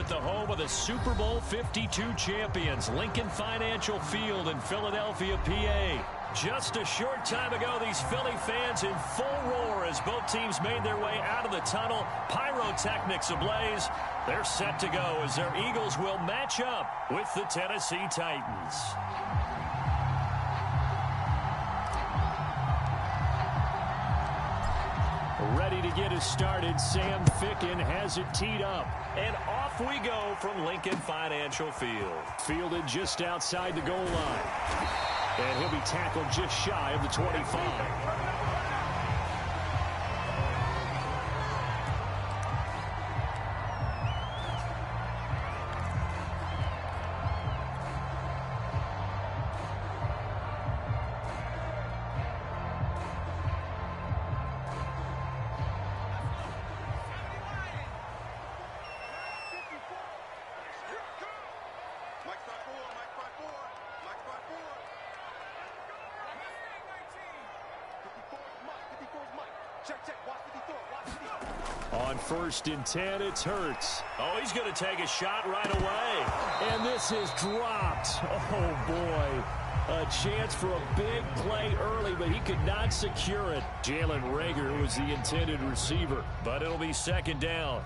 at the home of the Super Bowl 52 champions, Lincoln Financial Field in Philadelphia, PA. Just a short time ago, these Philly fans in full roar as both teams made their way out of the tunnel. Pyrotechnics ablaze. They're set to go as their Eagles will match up with the Tennessee Titans. Ready to get us started. Sam Ficken has it teed up. And off we go from Lincoln Financial Field. Fielded just outside the goal line. And he'll be tackled just shy of the 25. On 1st and 10, it's Hurts. Oh, he's going to take a shot right away. And this is dropped. Oh, boy. A chance for a big play early, but he could not secure it. Jalen Reagor was the intended receiver, but it'll be 2nd down.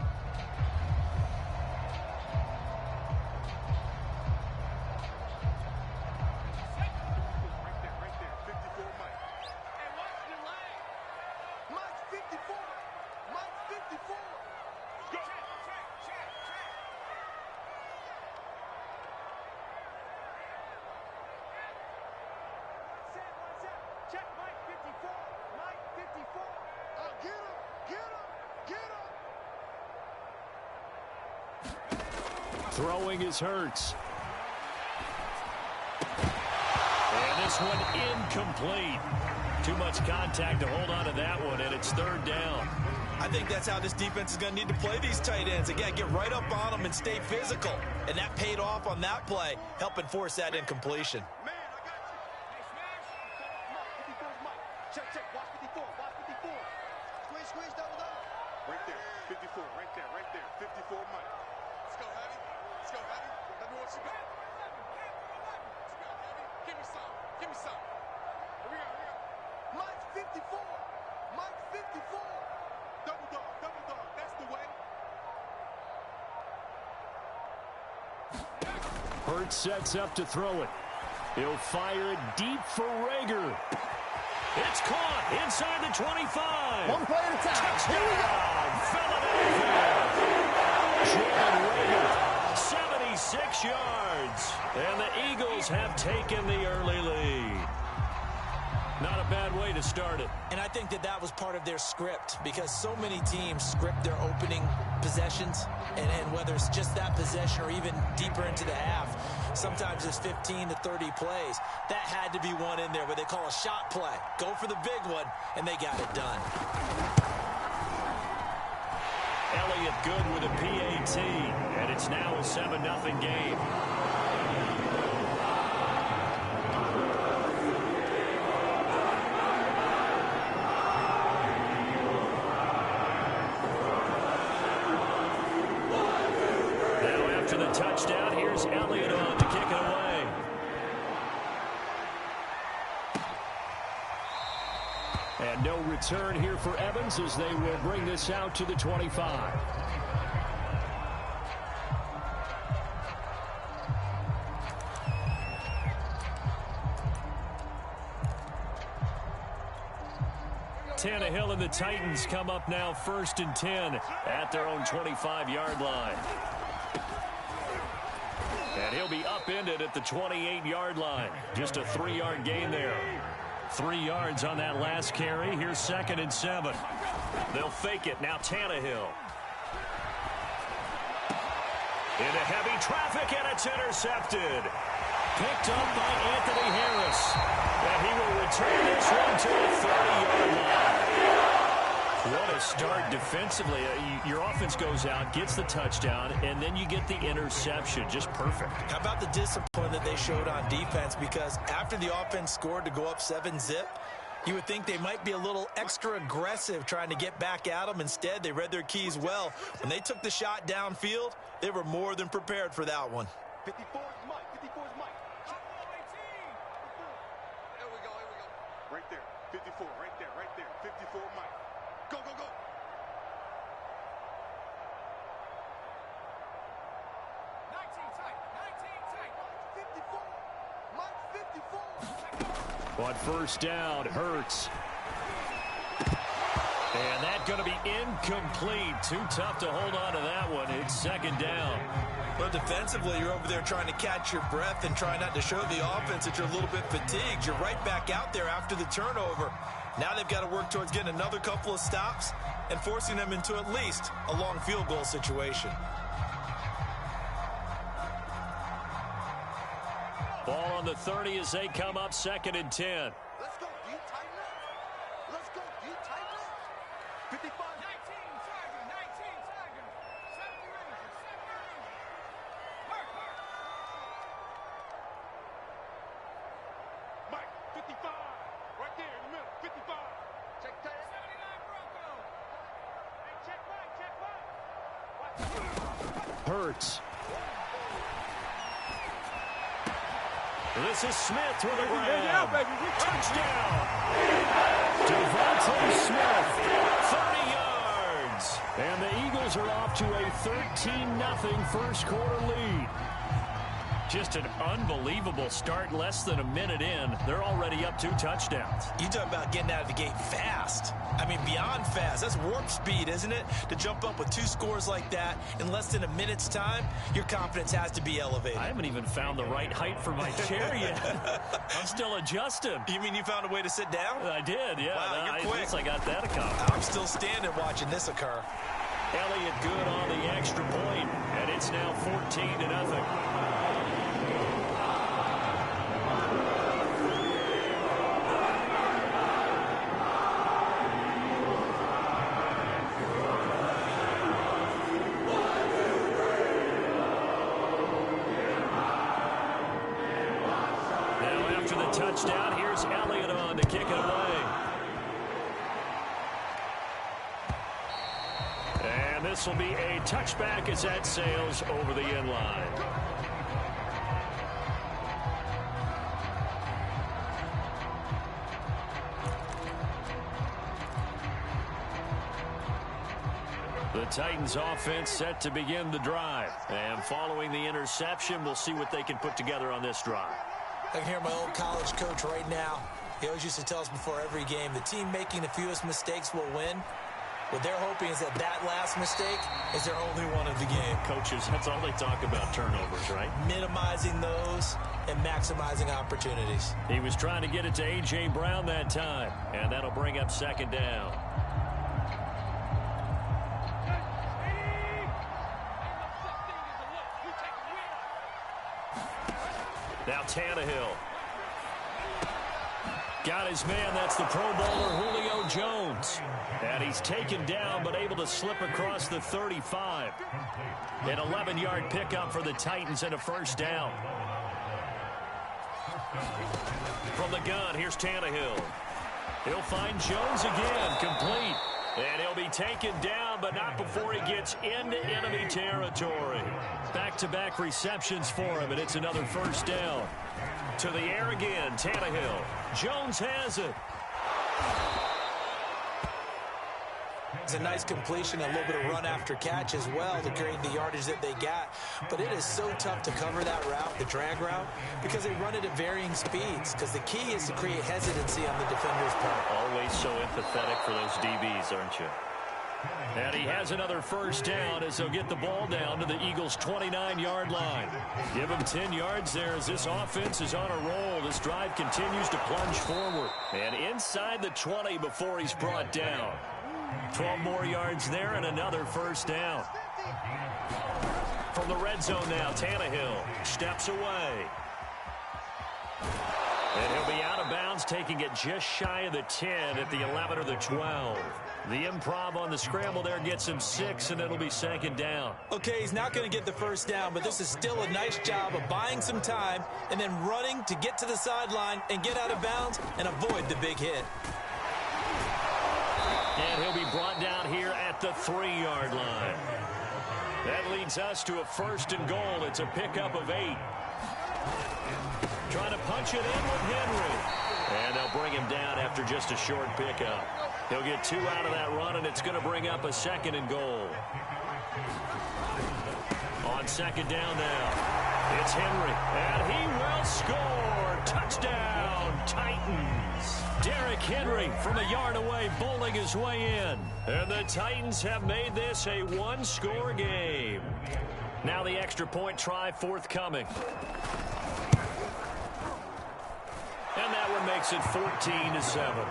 Throwing is Hurts. And this one incomplete. Too much contact to hold on to that one, and it's 3rd down. I think that's how this defense is going to need to play these tight ends. Again, get right up on them and stay physical. And that paid off on that play, helping force that incompletion. Man, I got you. Hey, smash. 54's Mike. Check, check. Watch 54. Watch 54. Squeeze, squeeze, double, double. Right there. 54. Right there. Right there. 54 Mike. Let's go, Hattie. Let's go, Hattie. Let me what you got. What you got, Hattie? Give me some. Give me some. Here we go. Here we go. Mike's 54. Mike's 54. Double dog. Double dog. That's the way. Hurts sets up to throw it. He'll fire it deep for Reagor. It's caught inside the 25. One play at a time. Touchdown, Philadelphia. Jalen Reagor, 76 yards. And the Eagles have taken the early lead. Not a bad way to start it. And I think that that was part of their script, because so many teams script their opening possessions, and whether it's just that possession or even deeper into the half, sometimes it's 15 to 30 plays. That had to be one in there where they call a shot play. Go for the big one, and they got it done. Elliott good with a PAT, and it's now a 7-0 game. Touchdown. Here's Elliott on to kick it away. And no return here for Evans as they will bring this out to the 25. Tannehill and the Titans come up now 1st and 10 at their own 25-yard line. And he'll be upended at the 28-yard line. Just a 3-yard gain there. 3 yards on that last carry. Here's 2nd and 7. They'll fake it. Now Tannehill. Into heavy traffic, and it's intercepted. Picked up by Anthony Harris. And he will return this one to the 30-yard line. What a start defensively. Your offense goes out, gets the touchdown, and then you get the interception. Just perfect. How about the discipline that they showed on defense? Because after the offense scored to go up 7-zip, You would think they might be a little extra aggressive trying to get back at them. Instead, they read their keys well. When they took the shot downfield, they were more than prepared for that one. 54 is Mike. 54 is Mike. Here we go. Right there. 54. Right there. 54 Mike. Go. 19 tight. 54. Mike 54. On first down, Hurts. And that's going to be incomplete. Too tough to hold on to that one. It's second down. Well, defensively, you're over there trying to catch your breath and try not to show the offense that you're a little bit fatigued. You're right back out there after the turnover. Now they've got to work towards getting another couple of stops and forcing them into at least a long field goal situation. Ball on the 30 as they come up, 2nd and 10. Let's go. Do you tighten up? 55. 19 Tiger. 70 Ranger. Mike, 55. Right there in the middle. 55. Check tight. 79 Bronco. Hey, check Mike. Hurts. This is Smith with a grab. Touchdown. Devontae Smith, 30 yards. And the Eagles are off to a 13-0 first quarter lead. Just an unbelievable start. Less than a minute in, they're already up 2 touchdowns. You talk about getting out of the gate fast. I mean, beyond fast. That's warp speed, isn't it? To jump up with 2 scores like that in less than a minute's time, your confidence has to be elevated. I haven't even found the right height for my chair yet. I'm still adjusting. You mean you found a way to sit down? I did, yeah. Wow, you're quick. At least I got that accomplished. I'm still standing watching this occur. Elliott good on the extra point, and it's now 14-0. Touchdown. Here's Elliott on to kick it away. And this will be a touchback as that sails over the end line. The Titans offense set to begin the drive. And following the interception, we'll see what they can put together on this drive. I can hear my old college coach right now. He always used to tell us before every game, the team making the fewest mistakes will win. What they're hoping is that last mistake is their only one of the game. Coaches, that's all they talk about, turnovers, right? Minimizing those and maximizing opportunities. He was trying to get it to A.J. Brown that time, and that'll bring up 2nd down. Now Tannehill. Got his man. That's the Pro Bowler Julio Jones. And he's taken down but able to slip across the 35. An 11-yard pickup for the Titans and a first down. From the gun, here's Tannehill. He'll find Jones again, complete. And he'll be taken down, but not before he gets into enemy territory. Back-to-back receptions for him, and it's another first down. To the air again, Tannehill. Jones has it. It's a nice completion, a little bit of run after catch as well to create the yardage that they got. But it is so tough to cover that route, the drag route, because they run it at varying speeds. Because the key is to create hesitancy on the defender's part. Always so empathetic for those DBs, aren't you? And he has another first down as they'll get the ball down to the Eagles' 29-yard line. Give him 10 yards there as this offense is on a roll. This drive continues to plunge forward. And inside the 20 before he's brought down. 12 more yards there and another first down. From the red zone now, Tannehill steps away. And he'll be out of bounds, taking it just shy of the 10 at the 11 or the 12. The improv on the scramble there gets him 6, and it'll be second down. Okay, he's not going to get the first down, but this is still a nice job of buying some time and then running to get to the sideline and get out of bounds and avoid the big hit. And he'll be brought down here at the 3-yard line. That leads us to a 1st and goal. It's a pickup of 8. Trying to punch it in with Henry. And they'll bring him down after just a short pickup. He'll get 2 out of that run, and it's going to bring up a 2nd and goal. On 2nd down now, it's Henry. And he will score. Touchdown, Titans. Derrick Henry from a yard away, bowling his way in. And the Titans have made this a 1-score game. Now the extra point try forthcoming. And that one makes it 14-7.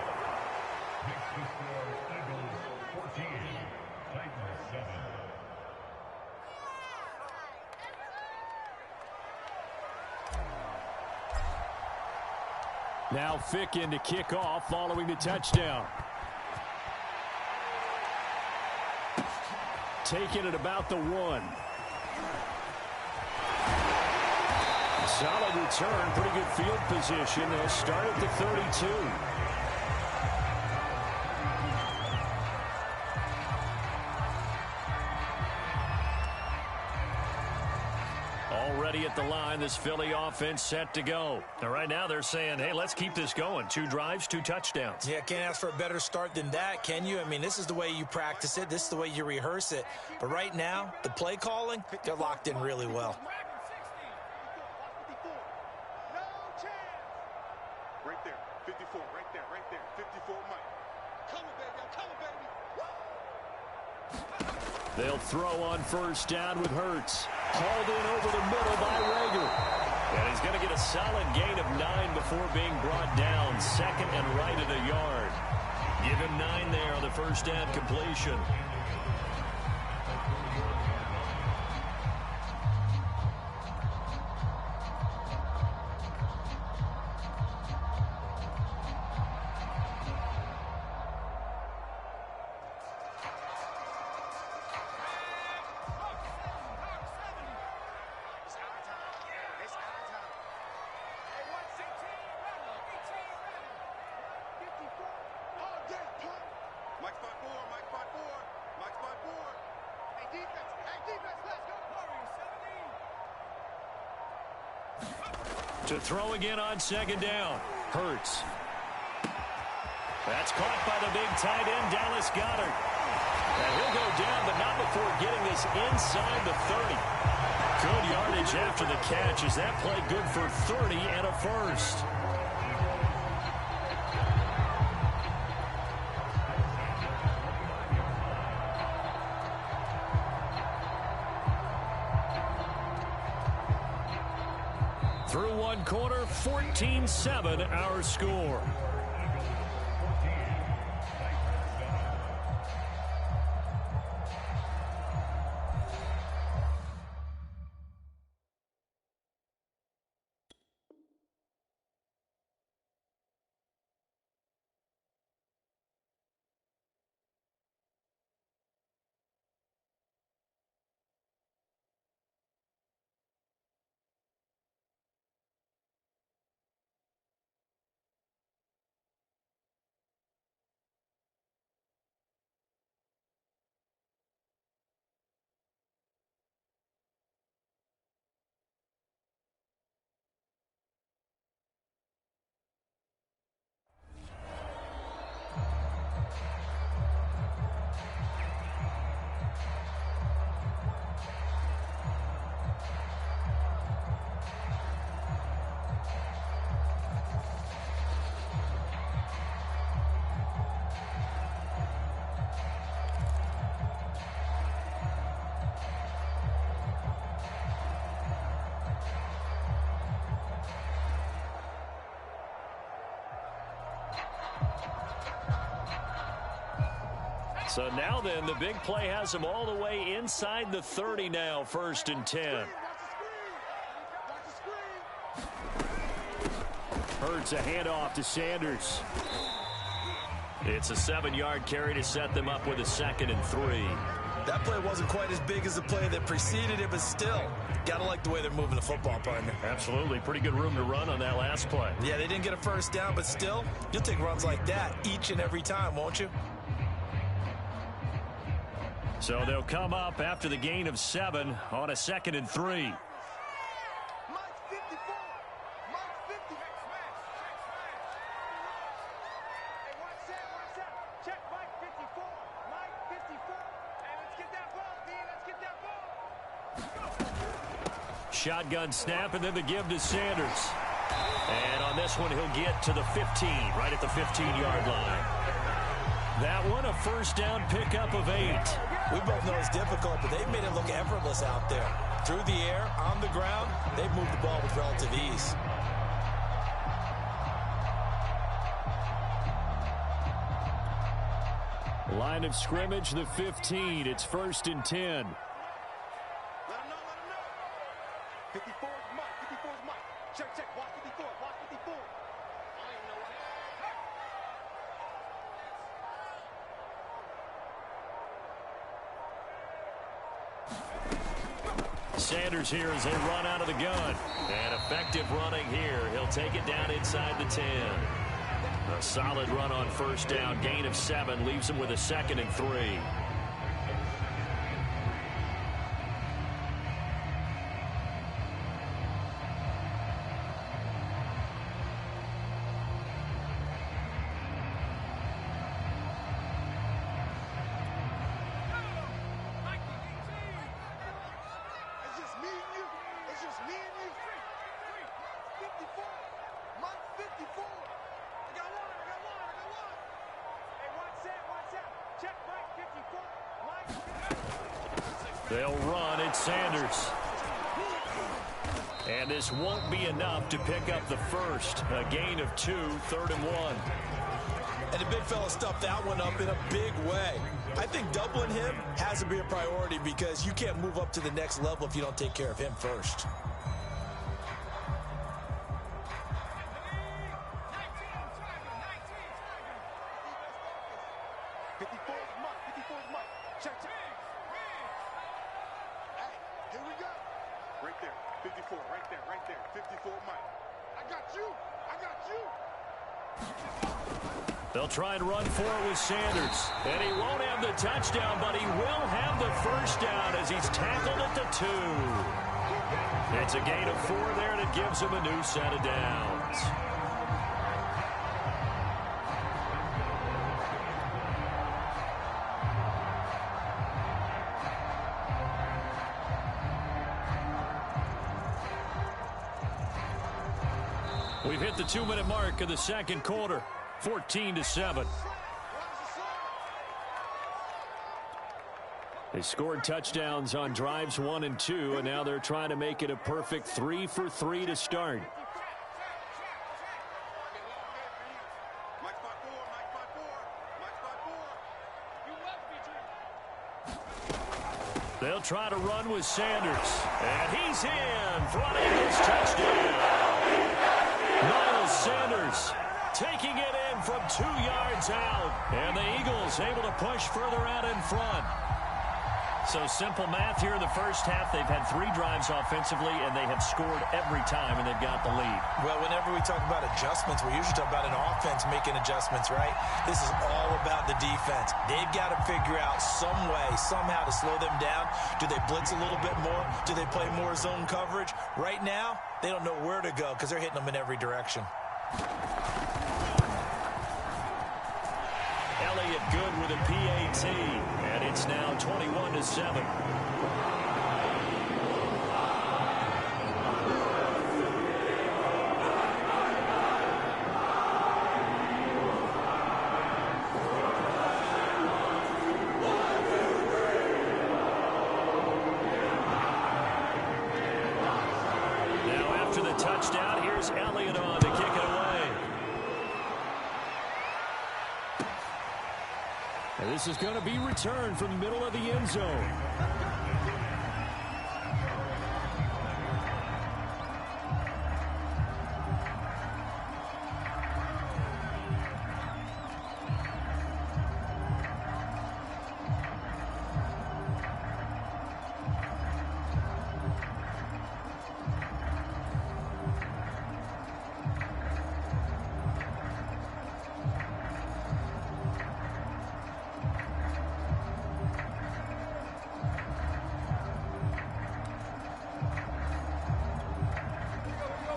Now Fick in to kick off following the touchdown. Taking it about the 1. Solid return, pretty good field position. They'll start at the 32. Already at the line, this Philly offense set to go. Now, right now they're saying, hey, let's keep this going. 2 drives, 2 touchdowns. Yeah, can't ask for a better start than that, can you? I mean, this is the way you practice it. This is the way you rehearse it. But right now, the play calling, they're locked in really well. Right there, 54, right there, 54 Mike. Coming, baby, I'm coming, baby. They'll throw on 1st down with Hurts. Hauled in over the middle by Rager. And he's going to get a solid gain of 9 before being brought down. 2nd and right at a yard. Give him 9 there on the 1st down completion. To throw again on 2nd down. Hurts. That's caught by the big tight end, Dallas Goedert. And he'll go down, but not before getting this inside the 30. Good yardage after the catch. Is that play good for 30 and a 1st? Through 1 quarter, 14-7 our score. So now then, the big play has him all the way inside the 30 now, 1st and 10. Hurts a handoff to Sanders. It's a 7-yard carry to set them up with a 2nd and 3. That play wasn't quite as big as the play that preceded it, but still, got to like the way they're moving the football, partner. Absolutely. Pretty good room to run on that last play. Yeah, they didn't get a first down, but still, you'll take runs like that each and every time, won't you? So they'll come up after the gain of 7 on a 2nd and 3. Shotgun snap, and then the give to Sanders. And on this one, he'll get to the 15, right at the 15-yard line. That one, a first down pickup of 8. We both know it's difficult, but they've made it look effortless out there. Through the air, on the ground, they've moved the ball with relative ease. Line of scrimmage, the 15. It's 1st and 10. 54 is Mike. 54 is Mike. Check, check. Watch 54. Watch 54. I don't even know what. Sanders here as they run out of the gun. And effective running here. He'll take it down inside the 10. A solid run on first down. Gain of 7 leaves him with a 2nd and 3. They'll run at Sanders. And this won't be enough to pick up the first. A gain of 2, 3rd and 1. And the big fella stuffed that one up in a big way. I think doubling him has to be a priority because you can't move up to the next level if you don't take care of him first. They'll try and run for it with Sanders. And he won't have the touchdown, but he will have the first down as he's tackled at the 2. It's a gain of 4 there, and it gives him a new set of downs. We've hit the 2-minute mark of the second quarter. 14-7. They scored touchdowns on drives 1 and 2, and now they're trying to make it a perfect 3 for 3 to start. They'll try to run with Sanders, and he's in for an Eagles touchdown. Miles Sanders taking it in from 2 yards out. And the Eagles able to push further out in front. So simple math here in the first half. They've had 3 drives offensively, and they have scored every time, and they've got the lead. Well, whenever we talk about adjustments, we usually talk about an offense making adjustments, right? This is all about the defense. They've got to figure out some way, somehow to slow them down. Do they blitz a little bit more? Do they play more zone coverage? Right now, they don't know where to go because they're hitting them in every direction. Elliott good with a PAT, and it's now 21-7. Now after the touchdown, here's Elliott on to kick it away. And this is going to be returned from the middle of the end zone.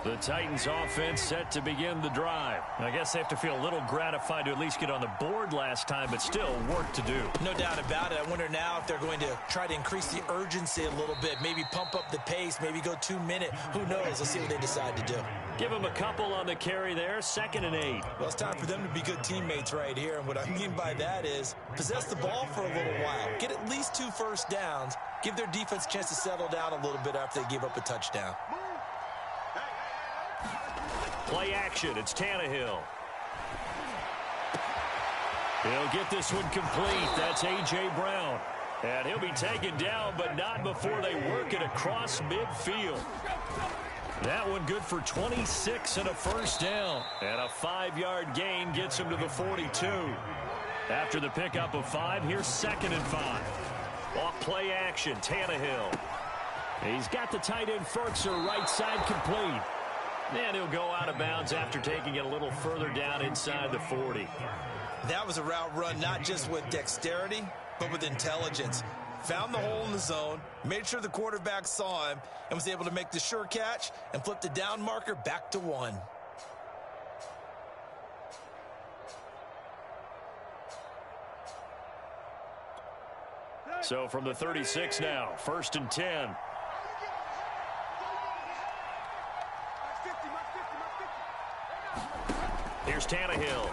The Titans offense set to begin the drive. I guess they have to feel a little gratified to at least get on the board last time, but still work to do. No doubt about it. I wonder now if they're going to try to increase the urgency a little bit, maybe pump up the pace, maybe go 2 minute. Who knows? Let's see what they decide to do. Give them a couple on the carry there, 2nd and 8. Well, it's time for them to be good teammates right here, and what I mean by that is possess the ball for a little while, get at least 2 first downs, give their defense a chance to settle down a little bit after they give up a touchdown. Play action. It's Tannehill. He'll get this one complete. That's A.J. Brown. And he'll be taken down, but not before they work it across midfield. That one good for 26 and a first down. And a 5-yard gain gets him to the 42. After the pickup of 5, here's 2nd and 5. Off play action, Tannehill. He's got the tight end Ferkser right side complete. And he'll go out of bounds after taking it a little further down inside the 40. That was a route run not just with dexterity, but with intelligence. Found the hole in the zone, made sure the quarterback saw him, and was able to make the sure catch and flip the down marker back to 1. So from the 36 now, 1st and 10. Here's Tannehill.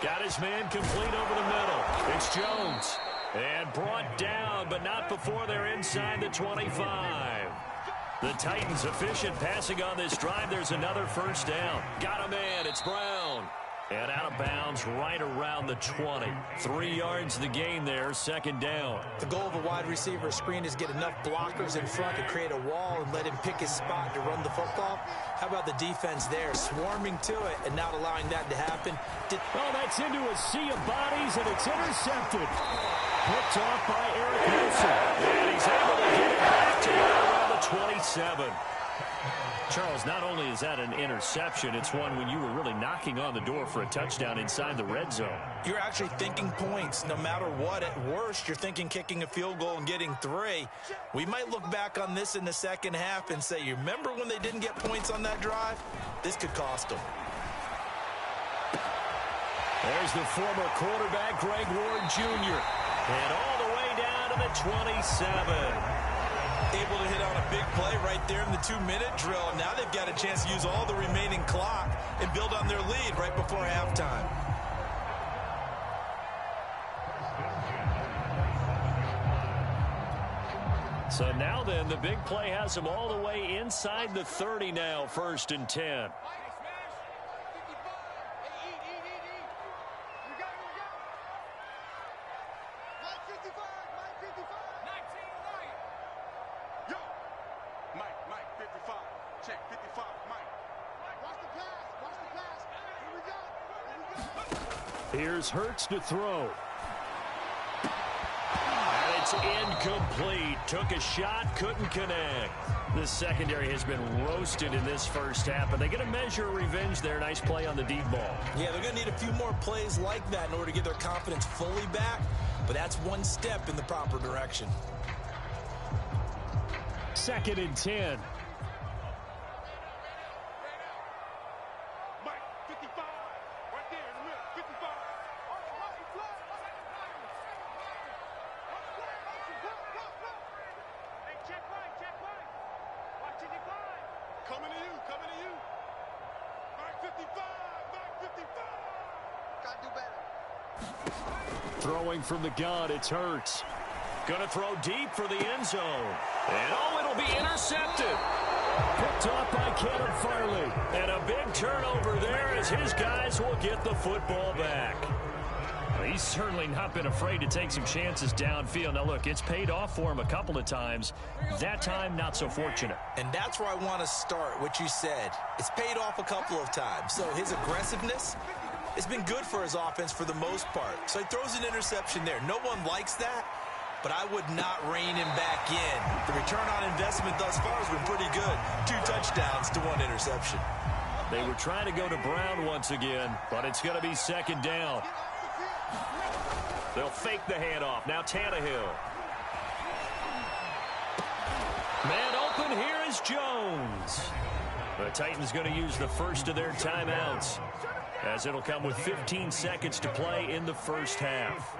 Got his man complete over the middle. It's Jones. And brought down, but not before they're inside the 25. The Titans efficient passing on this drive. There's another first down. Got a man. It's Brown. And out of bounds right around the 20. 3 yards the gain there, 2nd down. The goal of a wide receiver screen is get enough blockers in front to create a wall and let him pick his spot to run the football. How about the defense there, swarming to it and not allowing that to happen? Oh, that's into a sea of bodies, and it's intercepted. Picked off by Eric Wilson. And he's able to get it back to around the 27. Charles, not only is that an interception, it's one when you were really knocking on the door for a touchdown inside the red zone. You're actually thinking points no matter what. At worst, you're thinking kicking a field goal and getting 3. We might look back on this in the second half and say, you remember when they didn't get points on that drive? This could cost them. There's the former quarterback, Greg Ward Jr. And all the way down to the 27. Able to hit on a big play right there in the 2-minute drill. Now they've got a chance to use all the remaining clock and build on their lead right before halftime. So now then, the big play has them all the way inside the 30 now, 1st and 10. Here's Hurts to throw. And it's incomplete. Took a shot, couldn't connect. The secondary has been roasted in this first half, but they get a measure of revenge there. Nice play on the deep ball. Yeah, they're going to need a few more plays like that in order to get their confidence fully back, but that's one step in the proper direction. 2nd and 10. Throwing from the gun, it's Hurts. Going to throw deep for the end zone. And oh, it'll be intercepted. Picked off by Kevin Farley. And a big turnover there as his guys will get the football back. Well, he's certainly not been afraid to take some chances downfield. Now, look, it's paid off for him a couple of times. That time, not so fortunate. And that's where I want to start, what you said. It's paid off a couple of times. So his aggressiveness, it's been good for his offense for the most part. So he throws an interception there. No one likes that, but I would not rein him back in. The return on investment thus far has been pretty good. 2 touchdowns to 1 interception. They were trying to go to Brown once again, but it's going to be 2nd down. They'll fake the handoff. Now Tannehill. Man open, here is Jones. The Titans going to use the first of their timeouts, as it'll come with 15 seconds to play in the first half.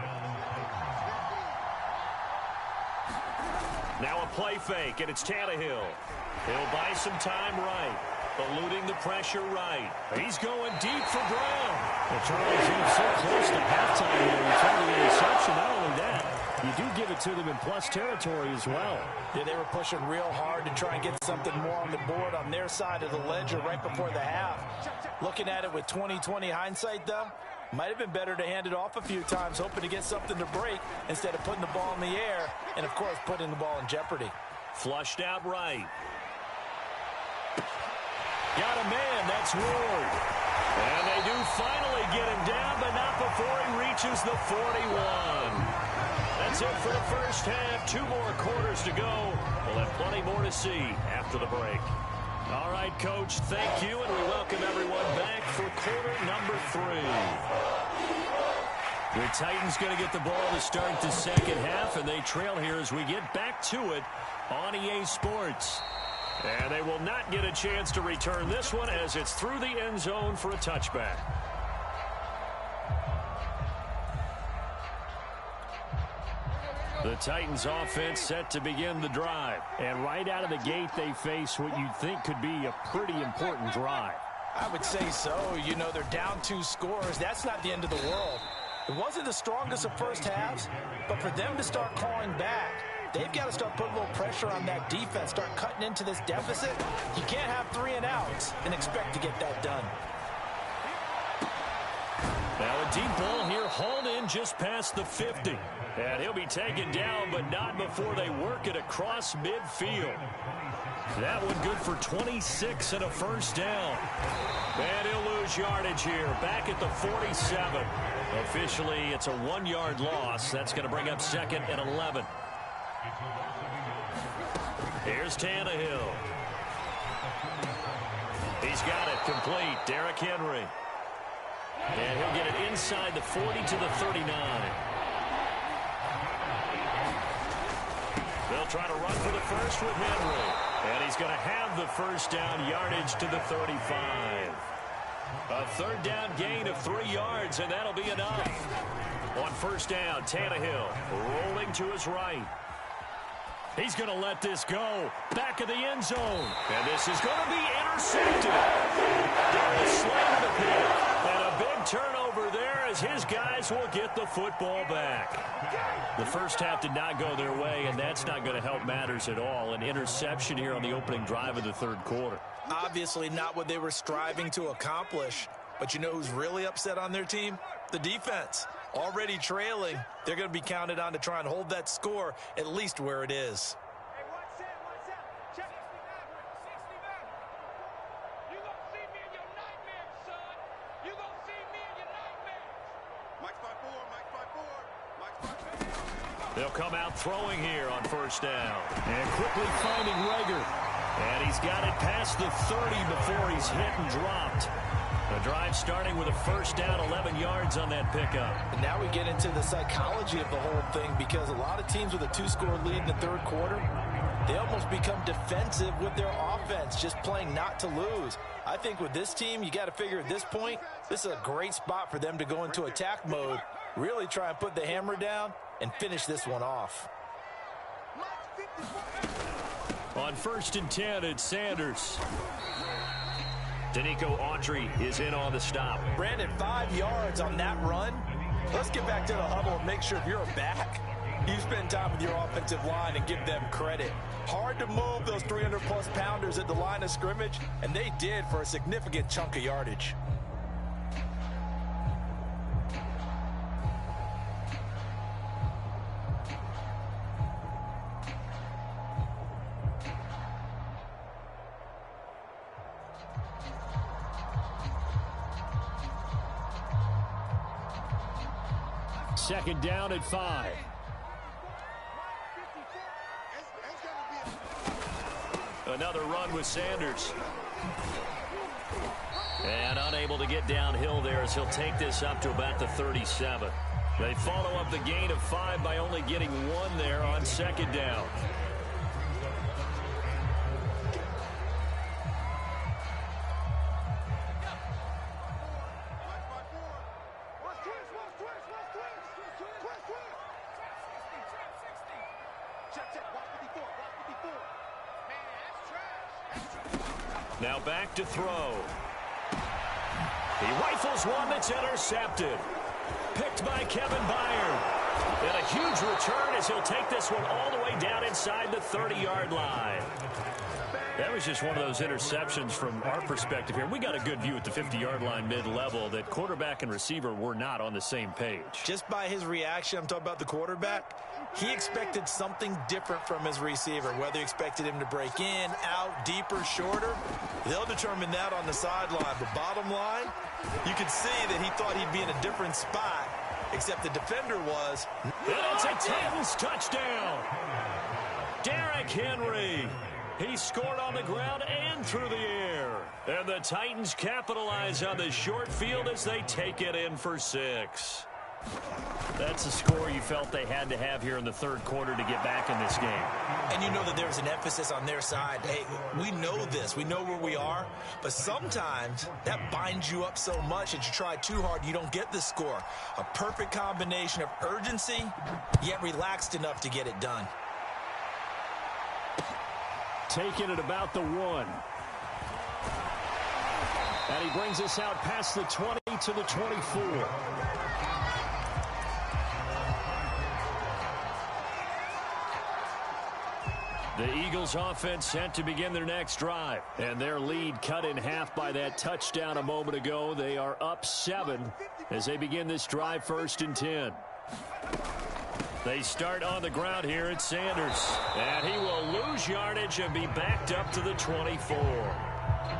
Now a play fake, and it's Tannehill. He'll buy some time right, eluding the pressure right. He's going deep for Brown. Well, Charles, he was so close to halftime there, returning the interception. Not only that, you do give it to them in plus territory as well. Yeah, they were pushing real hard to try and get something more on the board on their side of the ledger right before the half. Looking at it with 20/20 hindsight, though, might have been better to hand it off a few times, hoping to get something to break instead of putting the ball in the air and, of course, putting the ball in jeopardy. Flushed out right. Got a man, that's Ward. And they do finally get him down, but not before he reaches the 41. That's it for the first half. 2 more quarters to go. We'll have plenty more to see after the break. All right, Coach, thank you, and we welcome everyone back for quarter number 3. The Titans going to get the ball to start the second half, and they trail here as we get back to it on EA Sports. And they will not get a chance to return this one as it's through the end zone for a touchback. The Titans offense set to begin the drive. And right out of the gate, they face what you'd think could be a pretty important drive. I would say so. You know, they're down 2 scores. That's not the end of the world. It wasn't the strongest of first halves, but for them to start clawing back, they've got to start putting a little pressure on that defense, start cutting into this deficit. You can't have 3 and outs and expect to get that done. Now a deep ball here, hauled in just past the 50. And he'll be taken down, but not before they work it across midfield. That one good for 26 and a first down. And he'll lose yardage here, back at the 47. Officially, it's a 1-yard loss. That's going to bring up 2nd and 11. Here's Tannehill. He's got it complete. Derrick Henry. And he'll get it inside the 40 to the 39. They'll try to run for the first with Henry. And he's going to have the first down, yardage to the 35. A 3rd down gain of 3 yards, and that'll be enough. On first down, Tannehill rolling to his right. He's going to let this go. Back of the end zone. And this is going to be intercepted. Darius Slayton the pick. And a big turnover there as his guys will get the football back. The first half did not go their way, and that's not going to help matters at all. An interception here on the opening drive of the 3rd quarter. Obviously not what they were striving to accomplish. But you know who's really upset on their team? The defense. Already trailing, they're going to be counted on to try and hold that score at least where it is. Hey, watch out. Check. 69. You gonna see me in your nightmares, son. You gonna see me in your nightmares. Mike's by 4. They'll come out throwing here on first down. And quickly finding Rager. And he's got it past the 30 before he's hit and dropped. The drive starting with a first down, 11 yards on that pickup. And now we get into the psychology of the whole thing, because a lot of teams with a 2-score lead in the 3rd quarter, they almost become defensive with their offense, just playing not to lose. I think with this team, you got to figure at this point, this is a great spot for them to go into attack mode, really try and put the hammer down and finish this one off. On 1st and 10, it's Sanders. Danico Autry is in on the stop. Brandon, 5 yards on that run. Let's get back to the huddle and make sure if you're back, you spend time with your offensive line and give them credit. Hard to move those 300-plus pounders at the line of scrimmage, and they did for a significant chunk of yardage. Second down at 5. Another run with Sanders. And unable to get downhill there as he'll take this up to about the 37. They follow up the gain of 5 by only getting 1 there on second down. Check, check. Watch 54. Watch 54. Man, that's trash. Now back to throw. He rifles one that's intercepted. Picked by Kevin Byard. And a huge return as he'll take this one all the way down inside the 30-yard line. That was just one of those interceptions from our perspective here. We got a good view at the 50-yard line mid-level that quarterback and receiver were not on the same page. Just by his reaction, I'm talking about the quarterback, he expected something different from his receiver, whether he expected him to break in, out, deeper, shorter. They'll determine that on the sideline. But bottom line, you could see that he thought he'd be in a different spot, except the defender was. And it's a Titans touchdown. Derrick Henry. He scored on the ground and through the air. And the Titans capitalize on the short field as they take it in for 6. That's a score you felt they had to have here in the third quarter to get back in this game. And you know that there's an emphasis on their side. Hey, we know this. We know where we are. But sometimes that binds you up so much that you try too hard, you don't get the score. A perfect combination of urgency, yet relaxed enough to get it done. Taking it about the 1. And he brings us out past the 20 to the 24. The Eagles offense set to begin their next drive. And their lead cut in half by that touchdown a moment ago. They are up 7 as they begin this drive, 1st and 10. They start on the ground here at Sanders. And he will lose yardage and be backed up to the 24.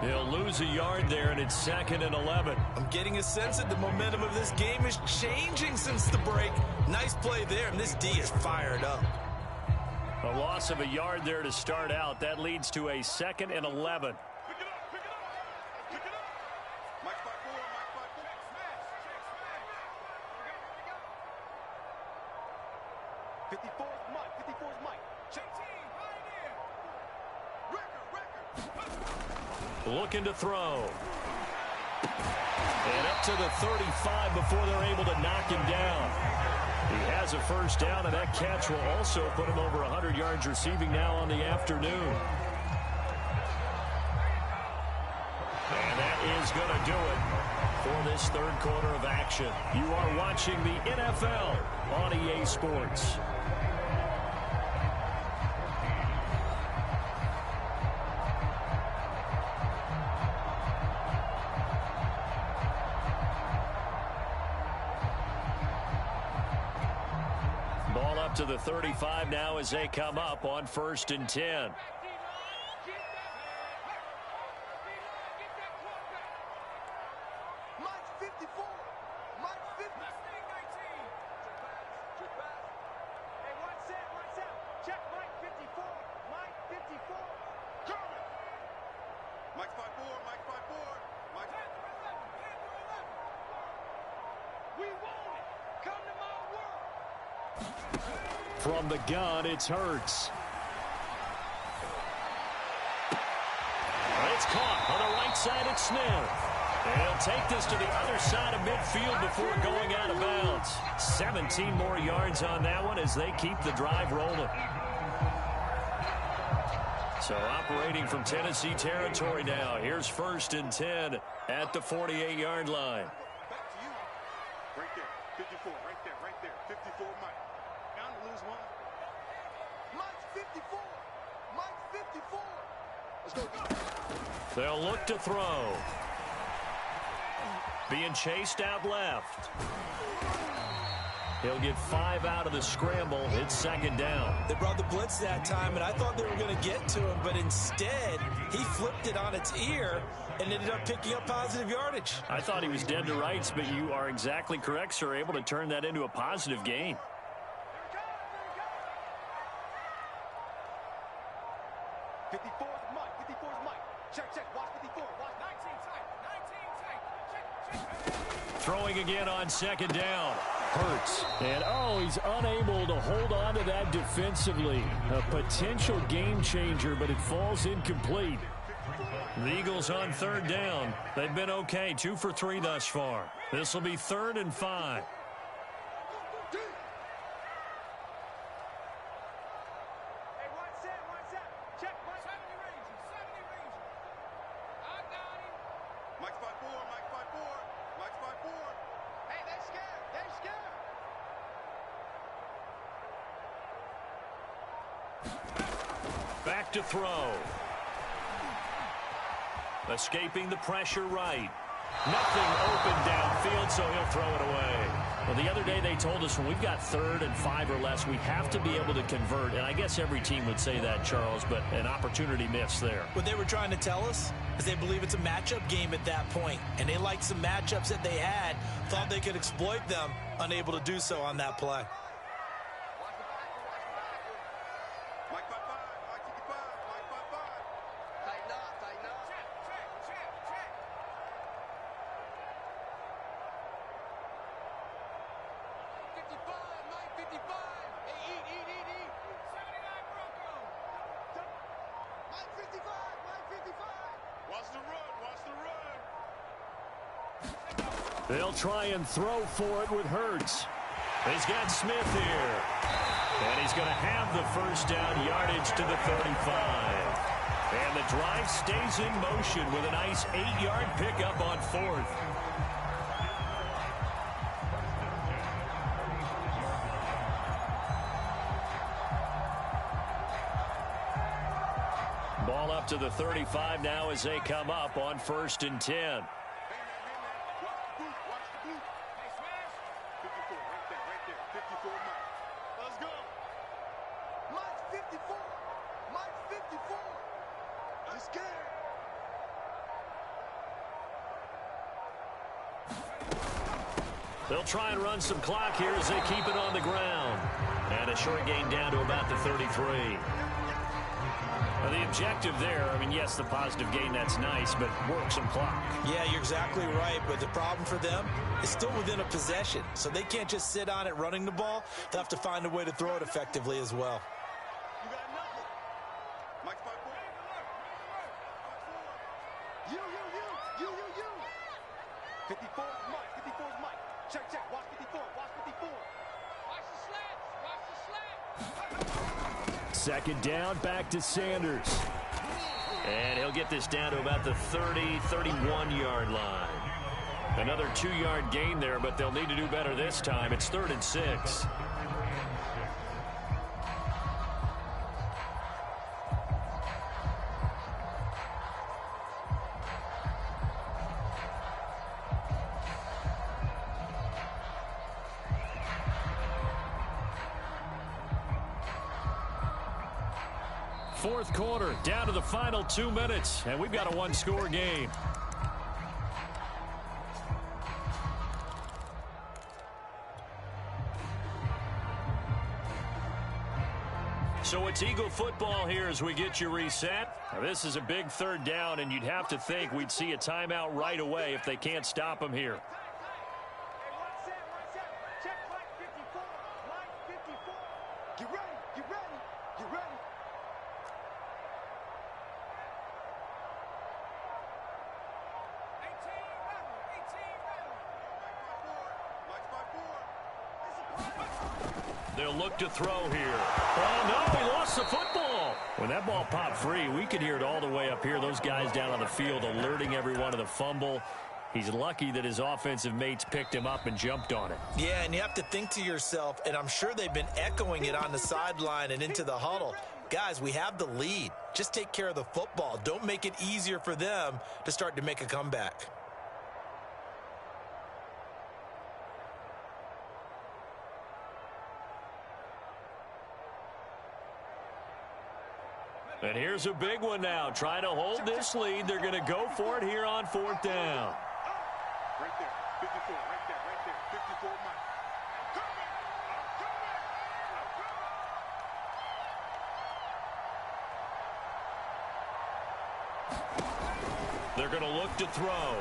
He'll lose a yard there, and it's 2nd and 11. I'm getting a sense that the momentum of this game is changing since the break. Nice play there, and this D is fired up. A loss of a yard there to start out. That leads to a 2nd and 11. Pick it up, pick it up. Pick it up. Mike 5-4, Mike 5-4. Check, smash, check, smash. 54 is Mike, 54 is Mike. Check team, right in. Record. Looking to throw. And up to the 35 before they're able to knock him down. He has a first down, and that catch will also put him over 100 yards receiving now on the afternoon. And that is going to do it for this third quarter of action. You are watching the NFL on EA Sports. Ball up to the 35 now as they come up on 1st and 10. Mike's 54. Mike's 50. Hey, one set. Check Mike 54. Mike 54. Coming. Mike 5-4, Mike 5-4. Mike 11. We want it. Come to my world. From the gun, it's Hurts. It's caught on the right side at Smith. And he'll take this to the other side of midfield before going out of bounds. 17 more yards on that one as they keep the drive rolling. So operating from Tennessee territory now. Here's 1st and 10 at the 48-yard line. Back to you. Right there. 54. Right there. 54 Mike. Down to lose one. Mike's 54. Mike's 54. Let's go. They'll look to throw. Being chased out left. He'll get 5 out of the scramble. It's 2nd down. They brought the blitz that time, and I thought they were going to get to him, but instead, he flipped it on its ear and ended up picking up positive yardage. I thought he was dead to rights, but you are exactly correct, sir. Able to turn that into a positive gain. 54 is Mike. 54 is Mike. Check. Watch 54. Watch 19 tight. 19 tight. Check. Throwing again on 2nd down. Hurts. And, he's unable to hold on to that defensively. A potential game changer, but it falls incomplete. The Eagles on 3rd down. They've been okay. 2 for 3 thus far. This will be 3rd and 5. Back to throw. Escaping the pressure right. Nothing open downfield, so he'll throw it away. Well, the other day they told us when we've got 3rd and 5 or less, we have to be able to convert. And I guess every team would say that, Charles, but an opportunity missed there. What they were trying to tell us is they believe it's a matchup game at that point, and they liked some matchups that they had, thought they could exploit them, unable to do so on that play. They'll try and throw for it with Hurts. He's got Smith here. And he's going to have the first down, yardage to the 35. And the drive stays in motion with a nice 8-yard pickup on 4th. Ball up to the 35 now as they come up on 1st and 10. They'll try and run some clock here as they keep it on the ground. And a short gain down to about the 33. Well, the objective there, I mean, yes, the positive gain, that's nice, but work some clock. Yeah, you're exactly right, but the problem for them is still within a possession. So they can't just sit on it running the ball. They'll have to find a way to throw it effectively as well. You got nothing. Mike's 5 4. You. 54 is Mike. 54 is Mike. Check. Watch 54. Watch 54. Watch the slants. Second down, back to Sanders. And he'll get this down to about the 31-yard line. Another 2-yard gain there, but they'll need to do better this time. It's 3rd and 6. Fourth quarter, down to the final 2 minutes, and we've got a 1-score game. So it's Eagle football here as we get you reset. Now, this is a big 3rd down, and you'd have to think we'd see a timeout right away if they can't stop them here. Check Mike 54. Mike 54. Get ready. They'll look to throw here. Oh, no, he lost the football. When that ball popped free, we could hear it all the way up here. Those guys down on the field alerting everyone of the fumble. He's lucky that his offensive mates picked him up and jumped on it. Yeah, and you have to think to yourself, and I'm sure they've been echoing it on the sideline and into the huddle. Guys, we have the lead. Just take care of the football. Don't make it easier for them to start to make a comeback. And here's a big one now. Trying to hold this lead. They're going to go for it here on 4th down. Right there. 54. Right there. 54 Mike. They're going to look to throw.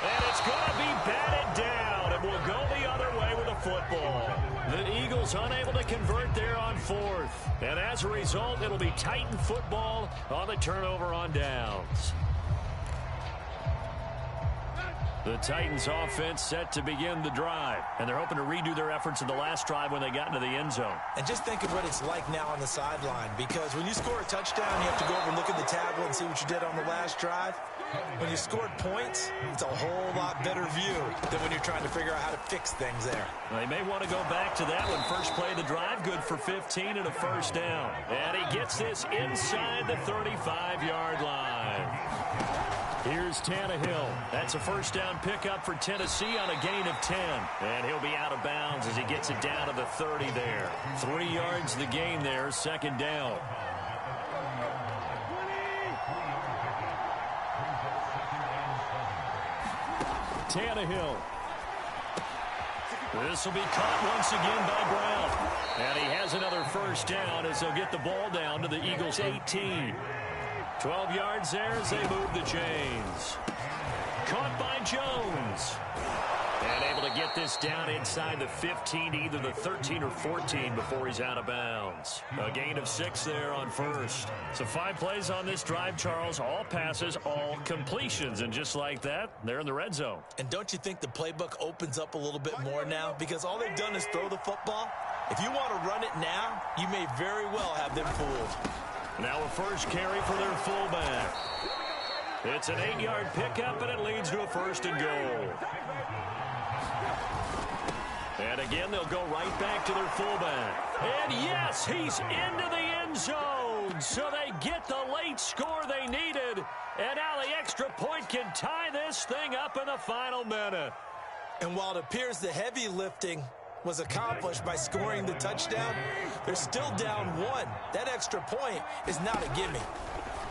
And it's going to be batted down, and we'll go the other way with a football. The Eagles unable to convert there on 4th. And as a result, it'll be Titan football on the turnover on downs. The Titans offense set to begin the drive, and they're hoping to redo their efforts in the last drive when they got into the end zone. And just think of what it's like now on the sideline, because when you score a touchdown, you have to go over and look at the tablet and see what you did on the last drive. When you scored points, it's a whole lot better view than when you're trying to figure out how to fix things there. Well, they may want to go back to that one. First play of the drive, good for 15 and a first down. And he gets this inside the 35-yard line. Here's Tannehill. That's a first down pickup for Tennessee on a gain of 10. And he'll be out of bounds as he gets it down to the 30 there. 3 yards the gain there, second down. Tannehill. This will be caught once again by Brown. And he has another first down as they'll get the ball down to the Eagles' 18. 12 yards there as they move the chains. Caught by Jones. And able to get this down inside the 15 to either the 13 or 14 before he's out of bounds. A gain of 6 there on first. So 5 plays on this drive, Charles. All passes, all completions. And just like that, they're in the red zone. And don't you think the playbook opens up a little bit more now? Because all they've done is throw the football. If you want to run it now, you may very well have them fooled. Now a first carry for their fullback. It's an 8-yard pickup, and it leads to a first and goal. And again, they'll go right back to their fullback. And yes, he's into the end zone. So they get the late score they needed. And now the extra point can tie this thing up in the final minute. And while it appears the heavy lifting was accomplished by scoring the touchdown, they're still down 1. That extra point is not a gimme.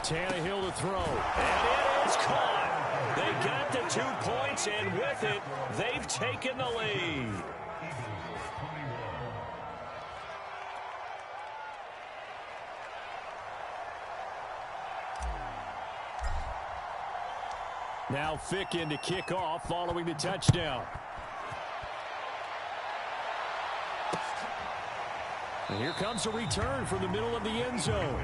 Tannehill to throw. And it is caught. They got the 2 points, and with it, they've taken the lead. Now Fick in to kick off following the touchdown. And here comes a return from the middle of the end zone.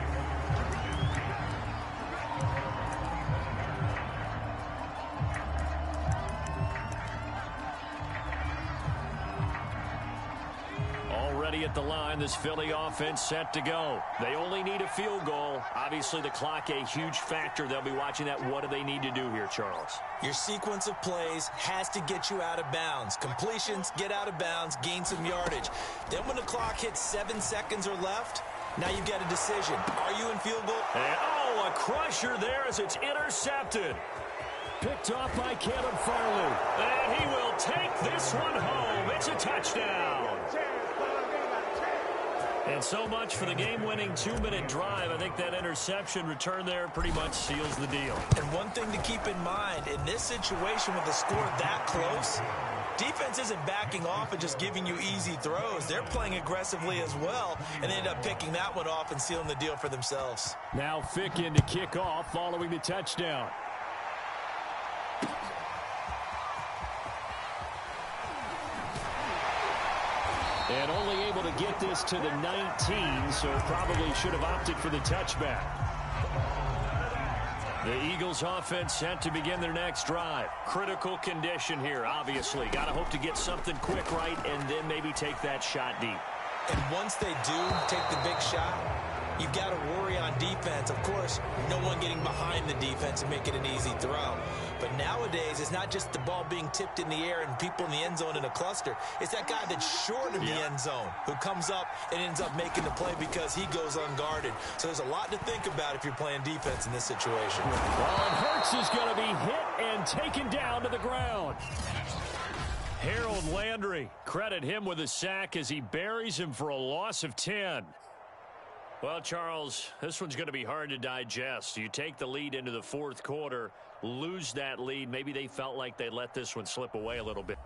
Already at the line, this Philly offense set to go. They only need a field goal. Obviously, the clock a huge factor. They'll be watching that. What do they need to do here, Charles? Your sequence of plays has to get you out of bounds. Completions, get out of bounds, gain some yardage. Then when the clock hits 7 seconds or left, now you've got a decision. Are you in field goal? And, oh, a crusher there as it's intercepted. Picked off by Caleb Farley. And he will take this one home. It's a touchdown. And so much for the game-winning 2-minute drive. I think that interception return there pretty much seals the deal. And one thing to keep in mind, in this situation with the score that close, defense isn't backing off and just giving you easy throws. They're playing aggressively as well, and they end up picking that one off and sealing the deal for themselves. Now Fick in to kick off following the touchdown. And only able to get this to the 19, so probably should have opted for the touchback. The Eagles offense set to begin their next drive. Critical condition here, obviously. Got to hope to get something quick right and then maybe take that shot deep. And once they do take the big shot, you've got to worry on defense. Of course, no one getting behind the defense and making an easy throw. But nowadays, it's not just the ball being tipped in the air and people in the end zone in a cluster. It's that guy that's short of the end zone who comes up and ends up making the play because he goes unguarded. So there's a lot to think about if you're playing defense in this situation. Well, and Hurts is going to be hit and taken down to the ground. Harold Landry, credit him with a sack as he buries him for a loss of 10. Well, Charles, this one's going to be hard to digest. You take the lead into the fourth quarter, lose that lead. Maybe they felt like they let this one slip away a little bit.